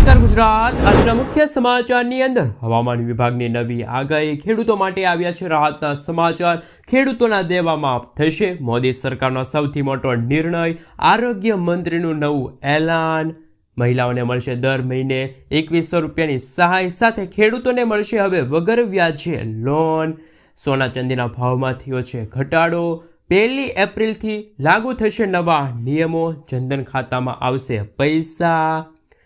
નમસ્કાર ગુજરાત આજના મુખ્ય સમાચારની અંદર હવામાન વિભાગની નવી આગાહી ખેડૂતો માટે આવ્યા છે રાહતના સમાચાર ખેડૂતોના દેવા માફ થશે મોદી સરકારનો સૌથી મોટો નિર્ણય આરોગ્ય મંત્રીનું નવું એલાન મહિલાઓને મળશે દર મહિને 2100 રૂપિયાની સહાય સાથે ખેડૂતોને મળશે હવે વગર વ્યાજે લોન સોના ચાંદીના ભાવમાં થયો છે ઘટાડો 1 એપ્રિલથી લાગુ થશે નવા નિયમો જનધન ખાતામાં આવશે પૈસા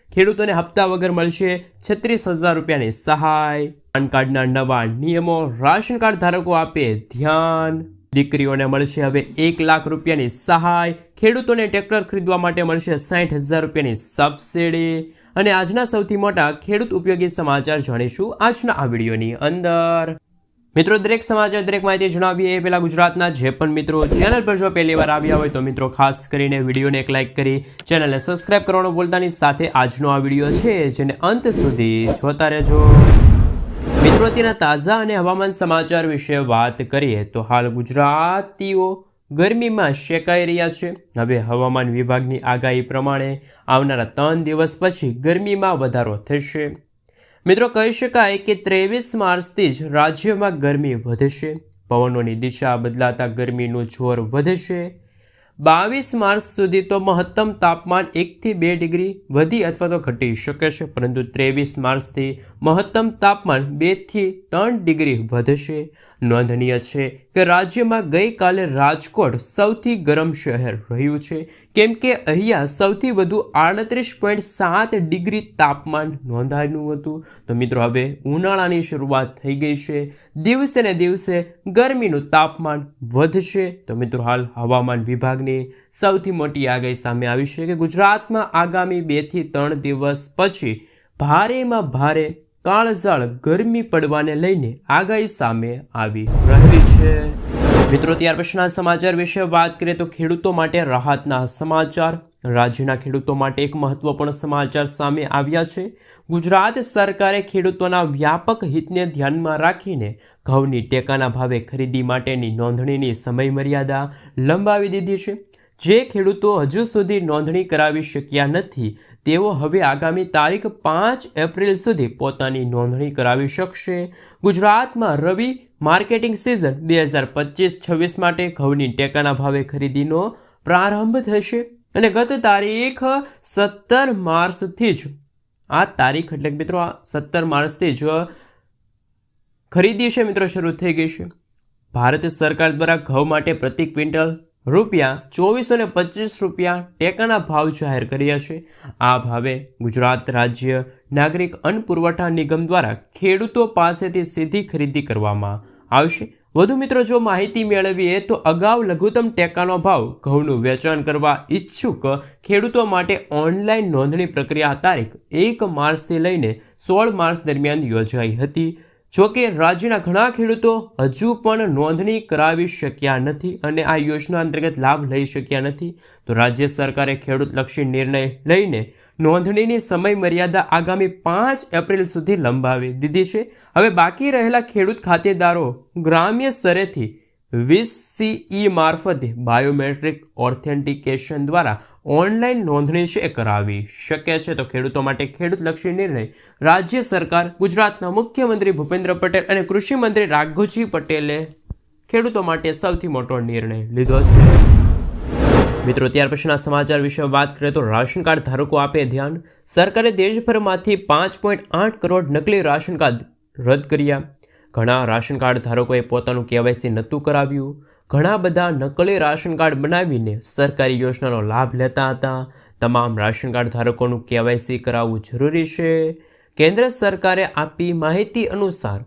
ખેડૂતોને હપ્તા વગર મળશે 36,000 રૂપિયાની સહાય પાન કાર્ડના નવા નિયમો રાશન કાર્ડ ધારકો આપે ધ્યાન દીકરીઓને મળશે હવે 1 લાખ રૂપિયાની સહાય ખેડૂતોને ટ્રેક્ટર ખરીદવા માટે મળશે 60,000 રૂપિયાની સબસિડી અને આજના સૌથી મોટા ખેડૂત ઉપયોગી સમાચાર જાણીશું આજના આ વિડીયોની અંદર મિત્રો દરેક સમાચાર દરેક માહિતી જણાવીએ એ પહેલાં ગુજરાતના જે પણ મિત્રો ચેનલ પર જો પહેલી વાર આવ્યા હોય તો મિત્રો ખાસ કરીને વિડીયોને એક લાઇક કરી ચેનલને સબસ્ક્રાઇબ કરવાનું ભૂલતાની સાથે આજનો આ વિડીયો છે જેને અંત સુધી જોતા રહેજો મિત્રો તેના તાજા અને હવામાન સમાચાર વિશે વાત કરીએ તો હાલ ગુજરાતીઓ ગરમીમાં શેકાઈ રહ્યા છે હવે હવામાન વિભાગની આગાહી પ્રમાણે આવનારા 3 દિવસ પછી ગરમીમાં વધારો થશે મિત્રો કહી શકાય કે 23 માર્ચથી જ રાજ્યમાં ગરમી વધશે પવનોની દિશા બદલાતા ગરમીનું જોર વધશે 22 માર્ચ સુધી તો મહત્તમ તાપમાન 1 થી 2 ડિગ્રી વધી અથવા તો ઘટી શકે છે પરંતુ 23 માર્ચથી મહત્તમ તાપમાન 2 થી 3 ડિગ્રી વધશે નોંધનીય છે કે રાજ્યમાં ગઈકાલે રાજકોટ સૌથી ગરમ શહેર રહ્યું છે કેમ કે અહીંયા સૌથી વધુ 38.7 ડિગ્રી તાપમાન નોંધાયું હતું તો મિત્રો હવે ઉનાળાની શરૂઆત થઈ ગઈ છે દિવસે ને દિવસે ગરમીનું તાપમાન વધશે તો મિત્રો હાલ હવામાન વિભાગની સૌથી મોટી આગાહી સામે આવી છે કે ગુજરાતમાં આગામી 2 થી 3 દિવસ પછી ભારેમાં ભારે કાળઝાળ ગરમી પડવાને લઈને આગાહી સામે આવી રહેલી છે મિત્રો ત્યાર પછીના સમાચાર વિશે વાત કરીએ તો ખેડૂતો માટે રાહતના સમાચાર રાજ્યના ખેડૂતો માટે એક મહત્વપૂર્ણ સમાચાર સામે આવ્યા છે ગુજરાત સરકારે ખેડૂતોના વ્યાપક હિતને ધ્યાનમાં રાખીને ઘઉંની ટેકાના ભાવે ખરીદી માટેની નોંધણીની સમયમર્યાદા લંબાવી દીધી છે જે ખેડૂતો હજુ સુધી નોંધણી કરાવી શક્યા નથી તેઓ હવે આગામી તારીખ 5 એપ્રિલ સુધી પોતાની નોંધણી કરાવી શકશે ગુજરાતમાં રવિ માર્કેટિંગ સિઝન 2025-26 માટે ઘઉંની ટેકાના ભાવે ખરીદીનો પ્રારંભ થશે અને ગત તારીખ 17 માર્ચથી જ આ તારીખ એટલે મિત્રો 17 માર્ચથી જ ખરીદી છે મિત્રો શરૂ થઈ ગઈ છે ભારત સરકાર દ્વારા ઘઉં માટે પ્રતિ ક્વિન્ટલ ₹2425 ટેકાના ભાવ જાહેર કર્યા છે આ ભાવે ગુજરાત રાજ્ય નાગરિક અન્ન પુરવઠા નિગમ દ્વારા ખેડૂતો પાસેથી સીધી ખરીદી કરવામાં આવશે વધુ મિત્રો જો માહિતી મેળવીએ તો અગાઉ લઘુત્તમ ટેકાનો ભાવ ઘઉંનું વેચાણ કરવા ઈચ્છુક ખેડૂતો માટે ઓનલાઈન નોંધણી પ્રક્રિયા તારીખ 1 માર્ચથી લઈને 16 માર્ચ દરમિયાન યોજાઈ હતી જોકે રાજ્યના ઘણા ખેડૂતો હજુ પણ નોંધણી કરાવી શક્યા નથી અને આ યોજના અંતર્ગત લાભ લઈ શક્યા નથી તો રાજ્ય સરકારે ખેડૂતલક્ષી નિર્ણય લઈને નોંધણીની સમય મર્યાદા આગામી 5 એપ્રિલ સુધી લંબાવી દીધી છે હવે બાકી રહેલા ખેડૂત ખાતેદારો ગ્રામ્ય સ્તરેથી 20CE મારફતે બાયોમેટ્રિક ઓથેન્ટિકેશન દ્વારા ઓનલાઈન નોંધણી છે કરાવી શકે છે તો ખેડૂતો માટે ખેડૂતલક્ષી નિર્ણય રાજ્ય સરકાર ગુજરાતના મુખ્યમંત્રી ભૂપેન્દ્ર પટેલ અને કૃષિ મંત્રી રાઘવજી પટેલે ખેડૂતો માટે સૌથી મોટો નિર્ણય લીધો છે મિત્રો ત્યાર પછીના સમાચાર વિશે વાત કરીએ તો રાશન કાર્ડ ધારકો આપે ધ્યાન સરકારે દેશભરમાંથી 5.8 કરોડ નકલી રાશન કાર્ડ રદ કર્યા ઘણા રાશન કાર્ડ ધારકોએ પોતાનું KYC નહોતું કરાવ્યું ઘણા બધા નકલી રાશન કાર્ડ બનાવીને સરકારી યોજનાનો લાભ લેતા હતા તમામ રાશન કાર્ડ ધારકોનું KYC કરાવવું જરૂરી છે કેન્દ્ર સરકારે આપી માહિતી અનુસાર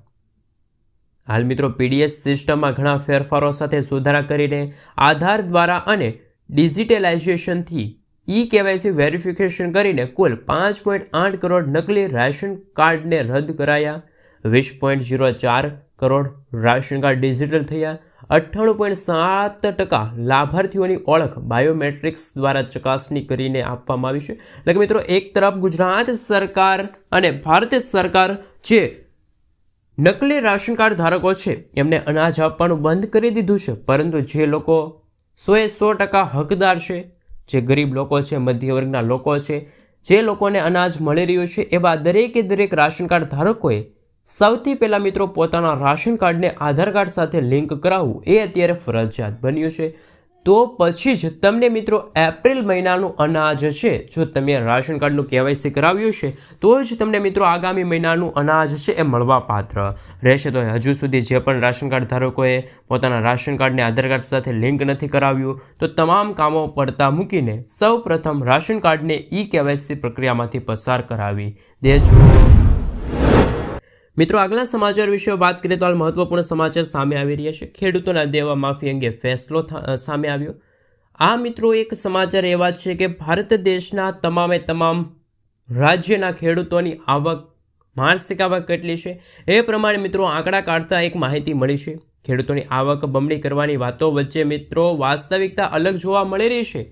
હાલ મિત્રો PDS સિસ્ટમમાં ઘણા ફેરફારો સાથે સુધારા કરીને આધાર દ્વારા અને ડિજિટલાઇઝેશનથી KYC વેરિફિકેશન કરીને કુલ 5.8 કરોડ નકલી રાશન કાર્ડને રદ કરાયા 20.04 કરોડ રાશન કાર્ડ ડિજિટલ થયા 98.7% લાભાર્થીઓની ઓળખ બાયોમેટ્રિક્સ દ્વારા ચકાસણી કરીને આપવામાં આવી છે એટલે કે મિત્રો એક તરફ ગુજરાત સરકાર અને ભારત સરકાર જે નકલી રાશન કાર્ડ ધારકો છે એમને અનાજ આપવાનું બંધ કરી દીધું છે પરંતુ જે લોકો 100% હકદાર છે જે ગરીબ લોકો છે મધ્ય વર્ગના લોકો છે જે લોકોને અનાજ મળી રહ્યું છે એવા દરેકે દરેક રાશન કાર્ડ ધારકોએ સૌથી પહેલાં મિત્રો પોતાના રાશન કાર્ડને આધાર કાર્ડ સાથે લિંક કરાવવું એ અત્યારે ફરજિયાત બન્યું છે. તો પછી જ તમને મિત્રો એપ્રિલ મહિનાનું અનાજ છે, જો તમે રાશન કાર્ડનું KYC કરાવ્યું છે તો જ તમને મિત્રો આગામી મહિનાનું અનાજ છે એ મળવા પાત્ર રહેશે. તો હજુ સુધી જે પણ રાશન કાર્ડ ધારકોએ પોતાના રાશન કાર્ડને આધાર કાર્ડ સાથે લિંક નથી કરાવ્યું તો તમામ કામો પડતા મૂકીને સૌ પ્રથમ રાશન કાર્ડને KYC પ્રક્રિયામાંથી પસાર કરાવી દેજો. મિત્રો આગલા સમાચાર વિશે વાત કરીએ તો હાલ મહત્વપૂર્ણ સમાચાર સામે આવી રહ્યા છે. ખેડૂતોના દેવા માફી અંગે ફેસલો સામે આવ્યો. આ મિત્રો એક સમાચાર એવા છે કે ભારત દેશના તમામ રાજ્યના ખેડૂતોની આવક, માસિક આવક કેટલી છે એ પ્રમાણે મિત્રો આંકડા કાઢતા એક માહિતી મળી છે. ખેડૂતોની આવક બમણી કરવાની વાતો વચ્ચે મિત્રો વાસ્તવિકતા અલગ જોવા મળી રહી છે.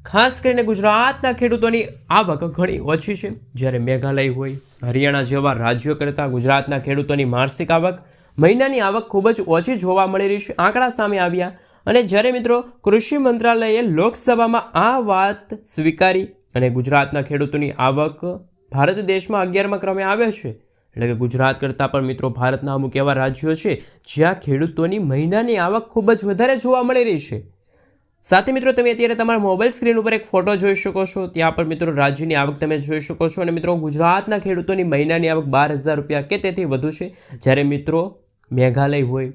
ખાસ કરીને ગુજરાતના ખેડૂતોની આવક ઘણી ઓછી છે, જ્યારે મેઘાલય હોય, હરિયાણા જેવા રાજ્યો કરતાં ગુજરાતના ખેડૂતોની માસિક આવક, મહિનાની આવક ખૂબ જ ઓછી જોવા મળી રહી છે. આંકડા સામે આવ્યા અને જ્યારે મિત્રો કૃષિ મંત્રાલયે લોકસભામાં આ વાત સ્વીકારી અને ગુજરાતના ખેડૂતોની આવક ભારત દેશમાં 11મા ક્રમે આવે છે. એટલે કે ગુજરાત કરતાં પણ મિત્રો ભારતના અમુક એવા રાજ્યો છે જ્યાં ખેડૂતોની મહિનાની આવક ખૂબ જ વધારે જોવા મળી રહી છે. સાથે મિત્રો તમે અત્યારે તમારા મોબાઈલ સ્ક્રીન ઉપર એક ફોટો જોઈ શકો છો. ત્યાં પણ મિત્રો રાજ્યની આવક તમે જોઈ શકો છો. અને મિત્રો ગુજરાતના ખેડૂતોની મહિનાની આવક 12,000 રૂપિયા કે તેથી વધુ છે, જ્યારે મિત્રો મેઘાલય હોય,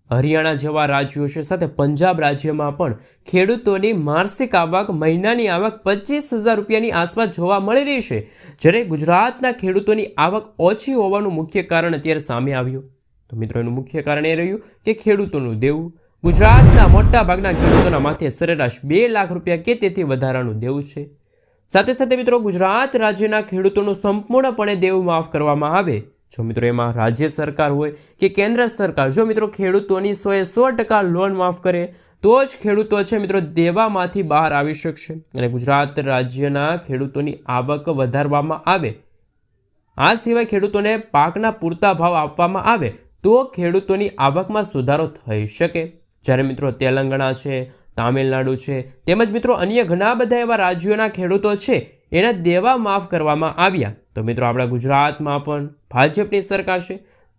હરિયાણા જેવા રાજ્યો છે, સાથે પંજાબ રાજ્યમાં પણ ખેડૂતોની માસિક આવક, મહિનાની આવક 25,000 રૂપિયાની આસપાસ જોવા મળી રહી છે. જ્યારે ગુજરાતના ખેડૂતોની આવક ઓછી હોવાનું મુખ્ય કારણ અત્યારે સામે આવ્યું. તો મિત્રો એનું મુખ્ય કારણ એ રહ્યું કે ખેડૂતોનું દેવું. ગુજરાતના મોટા ભાગના ખેડૂતોના માથે સરેરાશ 2 લાખ રૂપિયા કે તેથી વધારાનું દેવું છે. સાથે સાથે મિત્રો ગુજરાત રાજ્યના ખેડૂતોનું સંપૂર્ણપણે દેવું માફ કરવામાં આવે, જો મિત્રો એમાં રાજ્ય સરકાર હોય કે કેન્દ્ર સરકાર, જો મિત્રો ખેડૂતોની 100% લોન માફ કરે તો જ ખેડૂતો છે મિત્રો દેવામાંથી બહાર આવી શકશે અને ગુજરાત રાજ્યના ખેડૂતોની આવક વધારવામાં આવે. આ સિવાય ખેડૂતોને પાકના પૂરતા ભાવ આપવામાં આવે તો ખેડૂતોની આવકમાં સુધારો થઈ શકે. જ્યારે મિત્રો તેલંગાણા છે, તામિલનાડુ છે, તેમજ મિત્રો અન્ય ઘણા બધા એવા રાજ્યોના ખેડૂતો છે એના દેવા માફ કરવામાં આવ્યા. તો મિત્રો આપણા ગુજરાતમાં પણ ભાજપની સરકાર છે,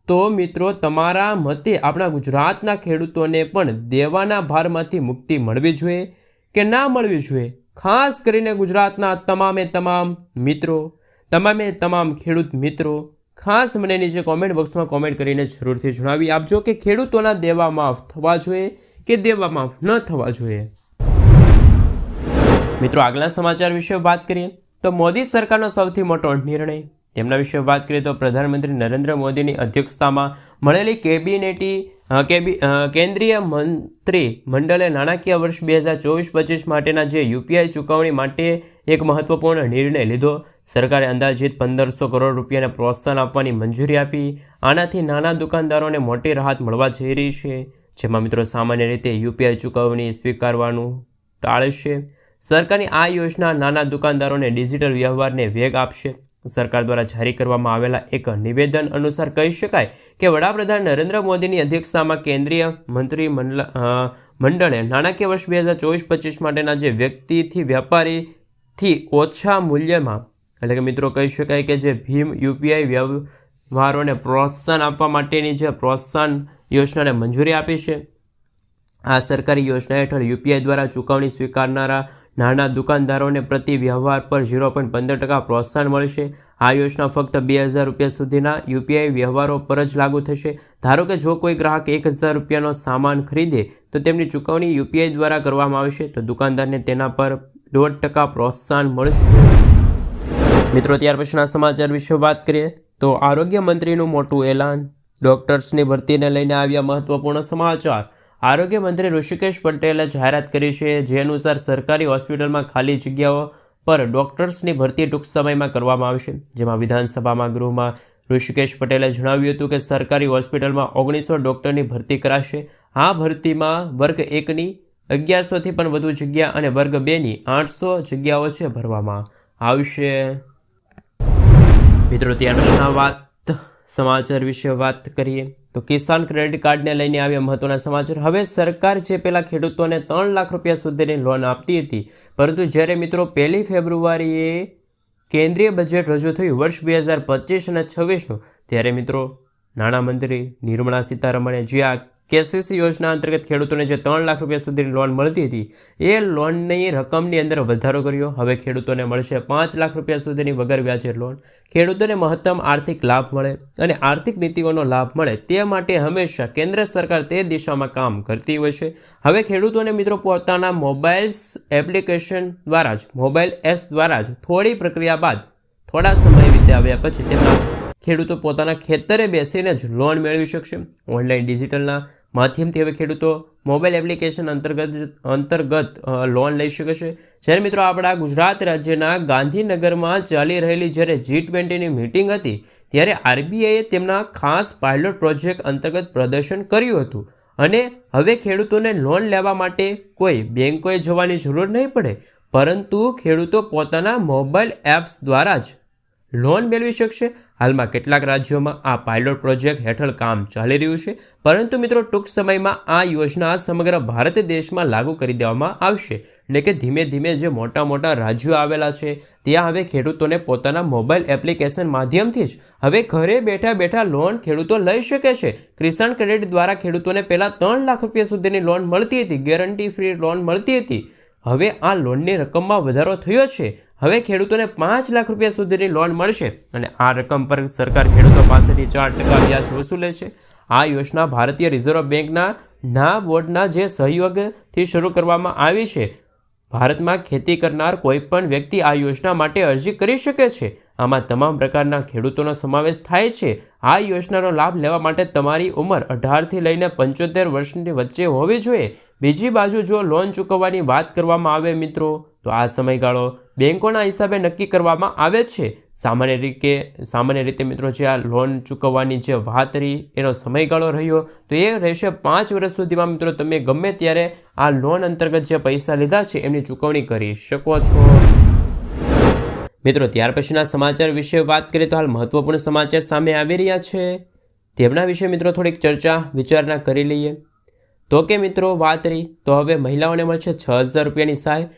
તો મિત્રો તમારા મતે આપણા ગુજરાતના ખેડૂતોને પણ દેવાના ભારમાંથી મુક્તિ મળવી જોઈએ કે ના મળવી જોઈએ? ખાસ કરીને ગુજરાતના તમામ મિત્રો, તમામ ખેડૂત મિત્રો ખાસ મને નીચે કોમેન્ટ બોક્સમાં કોમેન્ટ કરીને જરૂરથી જણાવી આપજો કે ખેડૂતોના દેવા માફ થવા જોઈએ કે દેવા માફ ન થવા જોઈએ. મિત્રો આગલા સમાચાર વિશે વાત કરીએ તો મોદી સરકારનો સૌથી મોટો નિર્ણય, તેમના વિશે વાત કરીએ તો પ્રધાનમંત્રી નરેન્દ્ર મોદીની અધ્યક્ષતામાં મળેલી કેન્દ્રીય મંત્રી મંડળે નાણાકીય વર્ષ 2024-25 માટેના જે UPI ચૂકવણી માટે એક મહત્વપૂર્ણ નિર્ણય લીધો. સરકારે અંદાજિત 1,500 કરોડ રૂપિયાને પ્રોત્સાહન આપવાની મંજૂરી આપી. આનાથી નાના દુકાનદારોને મોટી રાહત મળવા જઈ રહી છે, જેમાં મિત્રો સામાન્ય રીતે UPI ચૂકવણી સ્વીકારવાનું ટાળશે. સરકારની આ યોજના નાના દુકાનદારોને ડિજિટલ વ્યવહારને વેગ આપશે. સરકાર દ્વારા જારી કરવામાં આવેલા એક નિવેદન અનુસાર કહી શકાય કે વડાપ્રધાન નરેન્દ્ર મોદીની અધ્યક્ષતામાં કેન્દ્રીય મંત્રી મંડળે નાણાકીય વર્ષ 2024-25 માટેના જે વ્યક્તિથી વ્યાપારીથી ઓછા મૂલ્યમાં, એટલે કે મિત્રો કહી શકાય કે જે ભીમ UPI વ્યવહારોને પ્રોત્સાહન આપવા માટેની જે પ્રોત્સાહન યોજનાને મંજૂરી આપી છે. આ સરકારી યોજના હેઠળ UPI દ્વારા ચૂકવણી સ્વીકારનારા નાના દુકાનદારોને પ્રતિ વ્યવહાર પર 0.15% પ્રોત્સાહન મળશે. આ યોજના ફક્ત 2,000 રૂપિયા સુધીના UPI વ્યવહારો પર જ લાગુ થશે. ધારો કે જો કોઈ ગ્રાહક 1,000 રૂપિયાનો સામાન ખરીદે તો તેમની ચૂકવણી UPI દ્વારા કરવામાં આવશે, તો દુકાનદારને તેના પર 1.5% પ્રોત્સાહન મળશે. મિત્રો ત્યાર પછીના સમાચાર વિશે વાત કરીએ તો આરોગ્ય મંત્રીનું મોટું એલાન, ડોક્ટર્સની ભરતીને લઈને આવ્યા મહત્વપૂર્ણ સમાચાર. આરોગ્ય મંત્રી ઋષિકેશ પટેલે જાહેરાત કરી છે, જે અનુસાર સરકારી હોસ્પિટલમાં ખાલી જગ્યાઓ પર ડોક્ટર્સની ભરતી ટૂંક સમયમાં કરવામાં આવશે. જેમાં વિધાનસભામાં ગૃહમાં ઋષિકેશ પટેલે જણાવ્યું હતું કે સરકારી હોસ્પિટલમાં 1900 ડોક્ટરની ભરતી કરાશે. આ ભરતીમાં વર્ગ 1ની 1100થી પણ વધુ જગ્યા અને વર્ગ 2ની 800 જગ્યાઓ છે ભરવામાં આવશે. મિત્રો ત્યાર પછીના સમાચાર વિશે વાત કરીએ તો કિસાન ક્રેડિટ કાર્ડને લઈને આવ્યા મહત્વના સમાચાર. હવે સરકાર જે પહેલાં ખેડૂતોને 3 લાખ રૂપિયા સુધીની લોન આપતી હતી, પરંતુ જ્યારે મિત્રો 1 ફેબ્રુઆરીએ કેન્દ્રીય બજેટ રજૂ થયું વર્ષ 2025 અને 26નું, ત્યારે મિત્રો નાણામંત્રી નિર્મલા સીતારમણે જે આ કેસીસી યોજના અંતર્ગત ખેડૂતોને જે 3 લાખ રૂપિયા સુધીની લોન મળતી હતી એ લોનની રકમની અંદર વધારો કર્યો. હવે ખેડૂતોને મળશે 5 લાખ રૂપિયા સુધીની વગર વ્યાજે લોન. ખેડૂતોને મહત્તમ આર્થિક લાભ મળે અને આર્થિક નીતિઓનો લાભ મળે તે માટે હંમેશા કેન્દ્ર સરકાર તે દિશામાં કામ કરતી હોય છે. હવે ખેડૂતોને મિત્રો પોતાના મોબાઈલ્સ એપ્લિકેશન દ્વારા જ મોબાઈલ એપ્સ દ્વારા જ થોડી પ્રક્રિયા બાદ થોડા સમય વિતાવ્યા પછી તેમના ખેડૂતો પોતાના ખેતરે બેસીને જ લોન મેળવી શકશે. ઓનલાઈન ડિજિટલના માધ્યમથી હવે ખેડૂતો મોબાઈલ એપ્લિકેશન અંતર્ગત લોન લઈ શકે છે. જ્યારે મિત્રો આપણા ગુજરાત રાજ્યના ગાંધીનગરમાં ચાલી રહેલી જ્યારે G20ની મિટિંગ હતી ત્યારે RBIએ તેમના ખાસ પાયલોટ પ્રોજેક્ટ અંતર્ગત પ્રદર્શન કર્યું હતું અને હવે ખેડૂતોને લોન લેવા માટે કોઈ બેંકોએ જવાની જરૂર નહીં પડે, પરંતુ ખેડૂતો પોતાના મોબાઈલ એપ્સ દ્વારા જ લોન મેળવી શકશે. હાલમાં કેટલાક રાજ્યોમાં આ પાયલોટ પ્રોજેક્ટ હેઠળ કામ ચાલી રહ્યું છે, પરંતુ મિત્રો ટૂંક સમયમાં આ યોજના સમગ્ર ભારત દેશમાં લાગુ કરી દેવામાં આવશે. એટલે કે ધીમે ધીમે જે મોટા મોટા રાજ્યો આવેલા છે ત્યાં હવે ખેડૂતોને પોતાના મોબાઈલ એપ્લિકેશન માધ્યમથી જ હવે ઘરે બેઠા બેઠા લોન ખેડૂતો લઈ શકે છે. કિસાન ક્રેડિટ દ્વારા ખેડૂતોને પહેલાં 3 લાખ રૂપિયા સુધીની લોન મળતી હતી, ગેરંટી ફ્રી લોન મળતી હતી. હવે આ લોનની રકમમાં વધારો થયો છે. હવે ખેડૂતોને 5 લાખ રૂપિયા સુધીની લોન મળશે અને આ રકમ પર સરકાર ખેડૂતો પાસેથી 4% વ્યાજ વસૂલે છે. આ યોજના ભારતીય રિઝર્વ બેંકના બોર્ડના જે સહયોગથી શરૂ કરવામાં આવી છે. ભારતમાં ખેતી કરનાર કોઈ પણ વ્યક્તિ આ યોજના માટે અરજી કરી શકે છે. આમાં તમામ પ્રકારના ખેડૂતોનો સમાવેશ થાય છે. આ યોજનાનો લાભ લેવા માટે તમારી ઉંમર 18થી લઈને 75 વર્ષની વચ્ચે હોવી જોઈએ. બીજી બાજુ જો લોન ચૂકવવાની વાત કરવામાં આવે મિત્રો, તો આ સમયગાળો બેંકોના હિસાબે નક્કી કરવામાં આવે છે. સામાન્ય રીતે મિત્રો જે આ લોન ચૂકવવાની જે વાત રહી એનો સમયગાળો રહ્યો તો એ રહેશે 5 વર્ષ સુધીમાં. મિત્રો તમે ગમે ત્યારે આ લોન અંતર્ગત જે પૈસા લીધા છે એમની ચૂકવણી કરી શકો છો. મિત્રો ત્યાર પછીના સમાચાર વિશે વાત કરીએ તો હાલ મહત્વપૂર્ણ સમાચાર સામે આવી રહ્યા છે. તેમના વિશે મિત્રો થોડીક ચર્ચા વિચારણા કરી લઈએ. તો કે મિત્રો વાત રહી તો હવે મહિલાઓને મળશે 6,000 રૂપિયાની સહાય.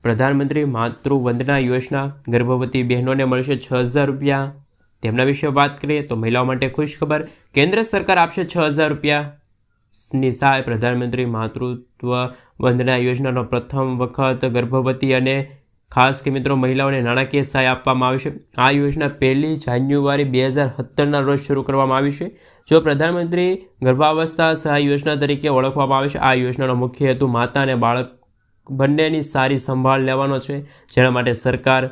પ્રધાનમંત્રી માતૃવંદના યોજના, ગર્ભવતી બહેનોને મળશે 6,000 રૂપિયા. તેમના વિશે વાત કરીએ તો મહિલાઓ માટે ખુશ ખબર, કેન્દ્ર સરકાર આપશે 6,000 રૂપિયાની સહાય. પ્રધાનમંત્રી માતૃત્વ વંદના યોજનાનો પ્રથમ વખત ગર્ભવતી અને ખાસ કે મિત્રો મહિલાઓને નાણાકીય સહાય આપવામાં આવશે. આ યોજના 1 જાન્યુઆરી 2017ના રોજ શરૂ કરવામાં આવી છે. જો પ્રધાનમંત્રી ગર્ભાવસ્થા સહાય યોજના તરીકે ઓળખવામાં આવે છે. આ યોજનાનો મુખ્ય હેતુ માતા અને બાળક બંનેની સારી સંભાળ લેવાનો છે, જેના માટે સરકાર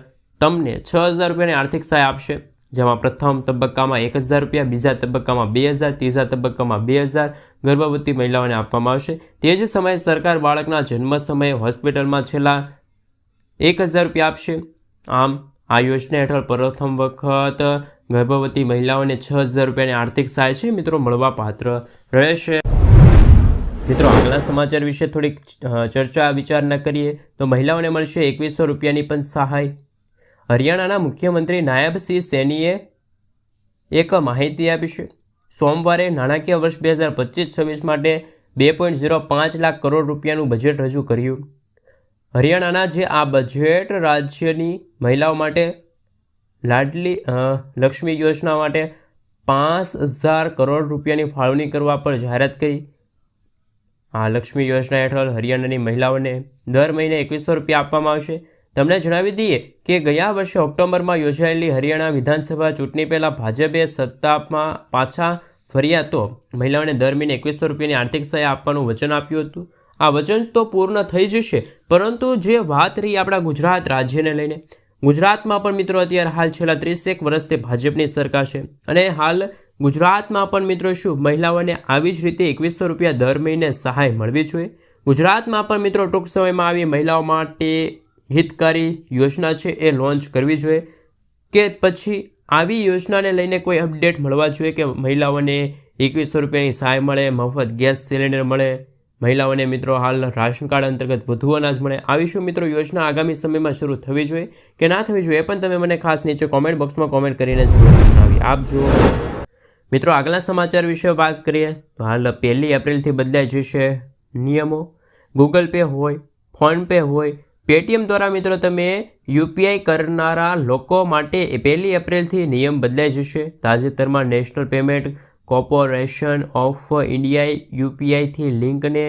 તમને 6,000 રૂપિયાની આર્થિક સહાય આપશે. જેમાં પ્રથમ તબક્કામાં 1,000 રૂપિયા, બીજા તબક્કામાં 2,000, ત્રીજા તબક્કામાં 2,000 ગર્ભવતી મહિલાઓને આપવામાં આવશે. તે જ સમયે સરકાર બાળકના જન્મ સમયે હોસ્પિટલમાં છેલ્લા 1,000 રૂપિયા આપશે. આમ આ યોજના હેઠળ પ્રથમ વખત ગર્ભવતી મહિલાઓને 6,000 રૂપિયાની આર્થિક સહાય છે મિત્રો મળવા પાત્ર રહેશે. મિત્રો આગલા સમાચાર વિશે થોડીક ચર્ચા વિચારણા કરીએ તો મહિલાઓને મળશે 2,100 રૂપિયાની પણ સહાય. હરિયાણાના મુખ્યમંત્રી નાયબસિંહ સૈનીએ એક માહિતી આપી છે. સોમવારે નાણાકીય વર્ષ 2025-26 માટે 2.05 લાખ કરોડ રૂપિયાનું બજેટ રજૂ કર્યું. હરિયાણાના જે આ બજેટ રાજ્યની મહિલાઓ માટે લાડલી લક્ષ્મી યોજના માટે 5,000 કરોડ રૂપિયાની ફાળવણી કરવા પર જાહેરાત કરી. આ લક્ષ્મી યોજના હેઠળ હરિયાણાની મહિલાઓને દર મહિને 2,100 રૂપિયા આપવામાં આવશે. તમને જણાવી દઈએ કે ગયા વર્ષે ઓક્ટોબરમાં યોજાયેલી હરિયાણા વિધાનસભા ચૂંટણી પહેલાં ભાજપે સત્તામાં પાછા ફર્યા તો મહિલાઓને દર મહિને 2,100 રૂપિયાની આર્થિક સહાય આપવાનું વચન આપ્યું હતું. આ વચન તો પૂર્ણ થઈ જશે, પરંતુ જે વાત રહી આપણા ગુજરાત રાજ્યને લઈને, ગુજરાતમાં પણ મિત્રો અત્યારે હાલ છેલ્લા 31 વર્ષથી ભાજપની સરકાર છે અને હાલ ગુજરાતમાં પણ મિત્રો શું મહિલાઓને આવી જ રીતે 2,100 રૂપિયા દર મહિને સહાય મળવી જોઈએ. ગુજરાતમાં પણ મિત્રો ટૂંક સમયમાં આવી મહિલાઓ માટે હિતકારી યોજના છે એ લોન્ચ કરવી જોઈએ કે પછી આવી યોજનાને લઈને કોઈ અપડેટ મળવા જોઈએ કે મહિલાઓને 2,100 રૂપિયાની સહાય મળે, મફત ગેસ સિલિન્ડર મળે, મહિલાઓને મિત્રો હાલ રાશન કાર્ડ અંતર્ગત વધુ અનાજ મળે. આવી શું મિત્રો યોજના આગામી સમયમાં શરૂ થવી જોઈએ કે ના થવી જોઈએ એ પણ તમે મને ખાસ નીચે કોમેન્ટ બોક્સમાં કોમેન્ટ કરીને જણાવી આપજો. મિત્રો આગલા સમાચાર વિશે વાત કરીએ તો હાલ 1 એપ્રિલથી બદલાઈ જશે નિયમો. ગૂગલ પે હોય, ફોનપે હોય પેટીએમ દ્વારા મિત્રો તમે યુપીઆઈ કરનારા લોકો માટે 1 એપ્રિલથી નિયમ બદલાઈ જશે. તાજેતરમાં નેશનલ પેમેન્ટ કોર્પોરેશન ઓફ ઇન્ડિયાએ યુપીઆઈથી લિંકને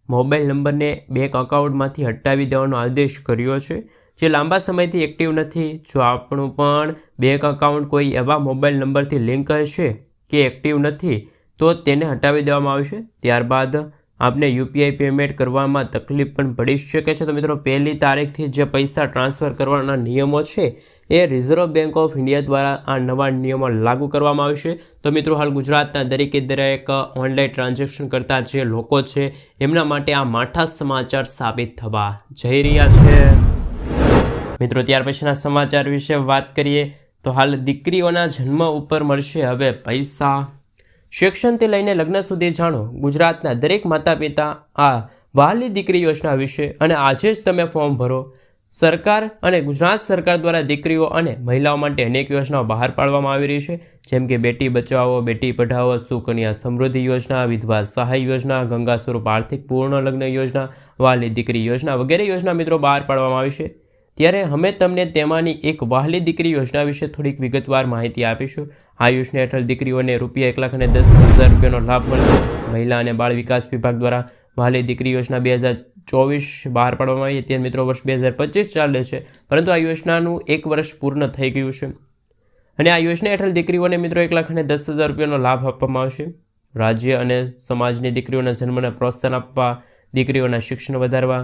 મોબાઈલ નંબરને બેંક એકાઉન્ટમાંથી હટાવી દેવાનો આદેશ કર્યો છે, જે લાંબા સમયથી એક્ટિવ નથી. જો આપણું પણ બેંક એકાઉન્ટ કોઈ એવા મોબાઈલ નંબરથી લિંક હશે કે એક્ટિવ નથી તો તેને હટાવી દેવામાં આવશે. ત્યારબાદ આપને યુપીઆઈ પેમેન્ટ કરવામાં તકલીફ પણ પડી શકે છે. તો મિત્રો 1 તારીખથી જે પૈસા ટ્રાન્સફર કરવાના નિયમો છે એ રિઝર્વ બેંક ઓફ ઇન્ડિયા દ્વારા આ નવા નિયમો લાગુ કરવામાં આવશે. તો મિત્રો હાલ ગુજરાતના દરેક ઓનલાઈન ટ્રાન્ઝેક્શન કરતા જે લોકો છે એમના માટે આ માઠા સમાચાર સાબિત થવા જઈ રહ્યા છે. મિત્રો ત્યાર પછીના સમાચાર વિશે વાત કરીએ તો હાલ દીકરીઓના જન્મ ઉપર મળશે હવે પૈસા. શિક્ષણથી લઈને લગ્ન સુધી જાણો ગુજરાતના દરેક માતા પિતા આ વહાલી દીકરી યોજના વિશે અને આજે જ તમે ફોર્મ ભરો. સરકાર અને ગુજરાત સરકાર દ્વારા દીકરીઓ અને મહિલાઓ માટે અનેક યોજનાઓ બહાર પાડવામાં આવી રહી છે, જેમ કે બેટી બચાવો, બેટી પઢાઓ, સુકન્યા સમૃદ્ધિ યોજના, વિધવા સહાય યોજના, ગંગા સ્વરૂપ આર્થિક પૂર્ણ લગ્ન યોજના, વહાલી દીકરી યોજના વગેરે યોજના મિત્રો બહાર પાડવામાં આવી છે. ત્યારે અમે તમને તેમાંની એક વહાલી દીકરી યોજના વિશે થોડીક વિગતવાર માહિતી આપીશું. આ યોજના હેઠળ દીકરીઓને ₹1,10,000નો લાભ મળશે. મહિલા અને બાળ વિકાસ વિભાગ દ્વારા વહાલી દીકરી યોજના 2024 બહાર પાડવામાં આવી હતી. મિત્રો વર્ષ 2025 ચાલે છે, પરંતુ આ યોજનાનું 1 વર્ષ પૂર્ણ થઈ ગયું છે અને આ યોજના હેઠળ દીકરીઓને મિત્રો ₹1,10,000નો લાભ આપવામાં આવશે. રાજ્ય અને સમાજની દીકરીઓના જન્મને પ્રોત્સાહન આપવા, દીકરીઓના શિક્ષણ વધારવા,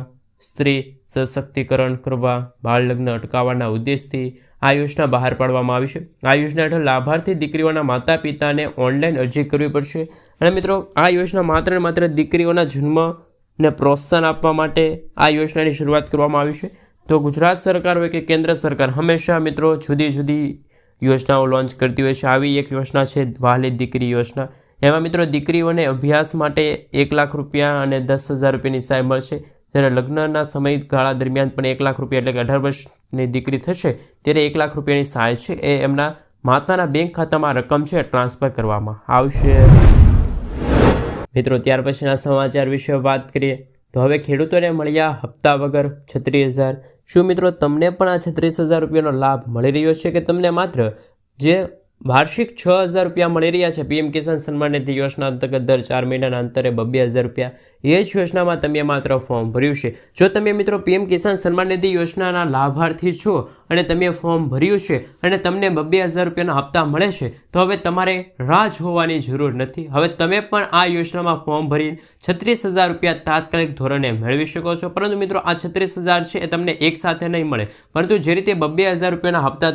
સ્ત્રી સશક્તિકરણ કરવા, બાળ લગ્ન અટકાવવાના ઉદ્દેશથી આ યોજના બહાર પાડવામાં આવી છે. આ યોજના હેઠળ લાભાર્થી દીકરીઓના માતા પિતાને ઓનલાઈન અરજી કરવી પડશે અને મિત્રો આ યોજના માત્ર ને માત્ર દીકરીઓના જન્મને પ્રોત્સાહન આપવા માટે આ યોજનાની શરૂઆત કરવામાં આવી છે. તો ગુજરાત સરકાર હોય કે કેન્દ્ર સરકાર હંમેશા મિત્રો જુદી જુદી યોજનાઓ લોન્ચ કરતી હોય છે. આવી એક યોજના છે વહાલી દીકરી યોજના. એમાં મિત્રો દીકરીઓને અભ્યાસ માટે ₹1,00,000 અને ₹10,000ની સહાય મળશે. જ્યારે લગ્નના સમયગાળા દરમિયાન પણ ₹1,00,000 એટલે કે 18 વર્ષની દીકરી થશે ત્યારે ₹1,00,000ની સહાય છે એ એમના માતાના બેંક ખાતામાં રકમ છે ટ્રાન્સફર કરવામાં આવશે. મિત્રો ત્યાર પછીના સમાચાર વિશે વાત કરીએ તો હવે ખેડૂતોને મળ્યા હપ્તા વગર 36,000. શું મિત્રો તમને પણ આ ₹36,000નો લાભ મળી રહ્યો છે કે તમને માત્ર જે વાર્ષિક ₹6,000 મળી રહ્યા છે પીએમ કિસાન સન્માન નિધિ યોજના અંતર્ગત દર 4 મહિનાના અંતરે ₹2,000 એ જ યોજનામાં તમે માત્ર ફોર્મ ભર્યું છે? જો તમે મિત્રો પીએમ કિસાન સન્માન નિધિ યોજનાના લાભાર્થી છો અને તમે ફોર્મ ભર્યું છે અને તમને ₹2,000ના હપ્તા મળે છે તો હવે તમારે રાહ જોવાની જરૂર નથી. હવે તમે પણ આ યોજનામાં ફોર્મ ભરી ₹36,000 તાત્કાલિક ધોરણે મેળવી શકો છો. પરંતુ મિત્રો આ 36,000 છે એ તમને એક સાથે નહીં મળે, પરંતુ જે રીતે ₹2,000ના હપ્તા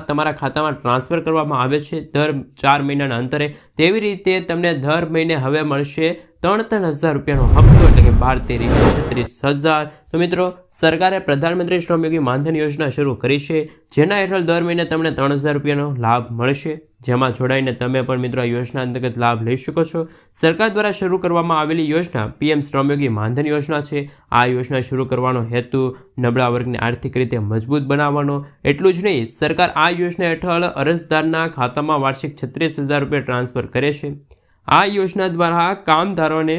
તમારા ખાતામાં ટ્રાન્સફર કરવામાં આવે છે દર 4 મહિનાના અંતરે, તેવી રીતે તમને દર મહિને હવે મળશે ₹3,000નો હપ્તો એટલે કે 12×36,000. તો મિત્રો સરકારે પ્રધાનમંત્રી શ્રમયોગી માનધન યોજના શરૂ કરી છે, જેના હેઠળ દર મહિને તમને ₹3,000નો લાભ મળશે, જેમાં જોડાઈને તમે પણ મિત્રો આ યોજના અંતર્ગત લાભ લઈ શકો છો. સરકાર દ્વારા શરૂ કરવામાં આવેલી યોજના પીએમ શ્રમયોગી માનધન યોજના છે. આ યોજના શરૂ કરવાનો હેતુ નબળા વર્ગને આર્થિક રીતે મજબૂત બનાવવાનો. એટલું જ નહીં, સરકાર આ યોજના હેઠળ અરજદારના ખાતામાં વાર્ષિક ₹36,000 ટ્રાન્સફર કરે છે. આ યોજના દ્વારા કામદારોને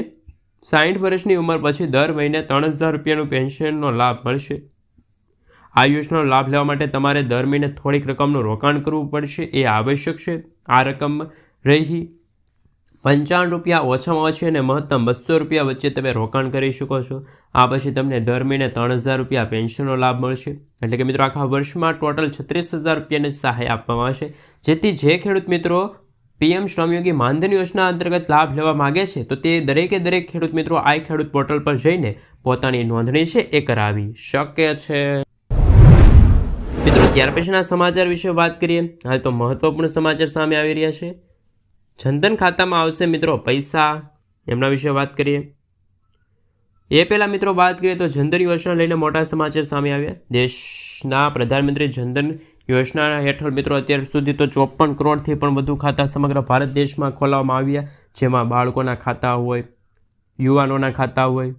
60 વર્ષની ઉંમર પછી દર મહિને ₹3,000નું પેન્શનનો લાભ મળશે. આ યોજનાનો લાભ લેવા માટે તમારે દર મહિને થોડીક રકમનું રોકાણ કરવું પડશે, એ આવશ્યક છે. આ રકમ રહી ₹55 ઓછામાં ઓછી અને મહત્તમ ₹200 વચ્ચે તમે રોકાણ કરી શકો છો. આ પછી તમને દર મહિને ₹3,000 પેન્શનનો લાભ મળશે. એટલે કે મિત્રો આખા વર્ષમાં ટોટલ ₹36,000ની સહાય આપવામાં આવશે. જેથી જે ખેડૂત મિત્રો પીએમ શ્રમયોગી માનધન યોજના અંતર્ગત લાભ લેવા માગે છે તો તે દરેક ખેડૂત મિત્રો આ ખેડૂત પોર્ટલ પર જઈને પોતાની નોંધણી છે એ કરાવી શકે છે. મિત્રો ત્યાર પછીના સમાચાર વિશે વાત કરીએ. હાલ તો મહત્વપૂર્ણ સમાચાર સામે આવી રહ્યા છે. જનધન ખાતામાં આવશે મિત્રો પૈસા, એમના વિશે વાત કરીએ. એ પહેલાં મિત્રો વાત કરીએ તો જનધન યોજના લઈને મોટા સમાચાર સામે આવ્યા. દેશના પ્રધાનમંત્રી જનધન યોજના હેઠળ મિત્રો અત્યાર સુધી તો 54 કરોડથી પણ વધુ ખાતા સમગ્ર ભારત દેશમાં ખોલાવવામાં આવ્યા, જેમાં બાળકોના ખાતા હોય, યુવાનોના ખાતા હોય,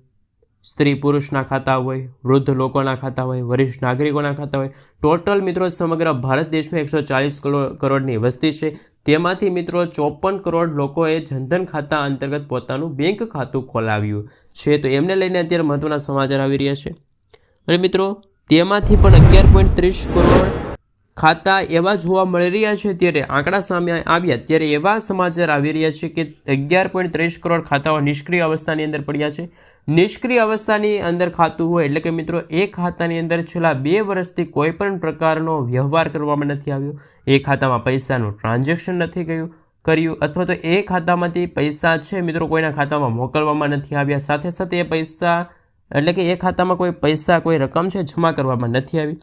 સ્ત્રી પુરુષના ખાતા હોય, વૃદ્ધ લોકોના ખાતા હોય, વરિષ્ઠ નાગરિકોના ખાતા હોય. ટોટલ મિત્રો સમગ્ર ભારત દેશમાં 140 કરોડની વસ્તી છે. તેમાંથી મિત્રો 54 કરોડ લોકોએ જનધન ખાતા અંતર્ગત પોતાનું બેંક ખાતું ખોલાવ્યું છે. તો એમને લઈને અત્યારે મહત્વના સમાચાર આવી રહ્યા છે. અને મિત્રો તેમાંથી પણ 11.30 કરોડ ખાતા એવા જોવા મળી રહ્યા છે। ત્યારે આંકડા સામે આવ્યા ત્યારે એવા સમાચાર આવી રહ્યા છે કે 11.30 કરોડ ખાતાઓ નિષ્ક્રિય અવસ્થાની અંદર પડ્યા છે। નિષ્ક્રિય અવસ્થાની અંદર ખાતું હોય એટલે કે મિત્રો એ ખાતાની અંદર છેલ્લા 2 વર્ષથી કોઈ પણ પ્રકારનો વ્યવહાર કરવામાં નથી આવ્યો, એ ખાતામાં પૈસાનું ટ્રાન્ઝેક્શન નથી કર્યું અથવા તો એ ખાતામાંથી પૈસા છે મિત્રો કોઈના ખાતામાં મોકલવામાં નથી આવ્યા, સાથે સાથે એ પૈસા એટલે કે એ ખાતામાં કોઈ પૈસા કોઈ રકમ છે જમા કરવામાં નથી આવી।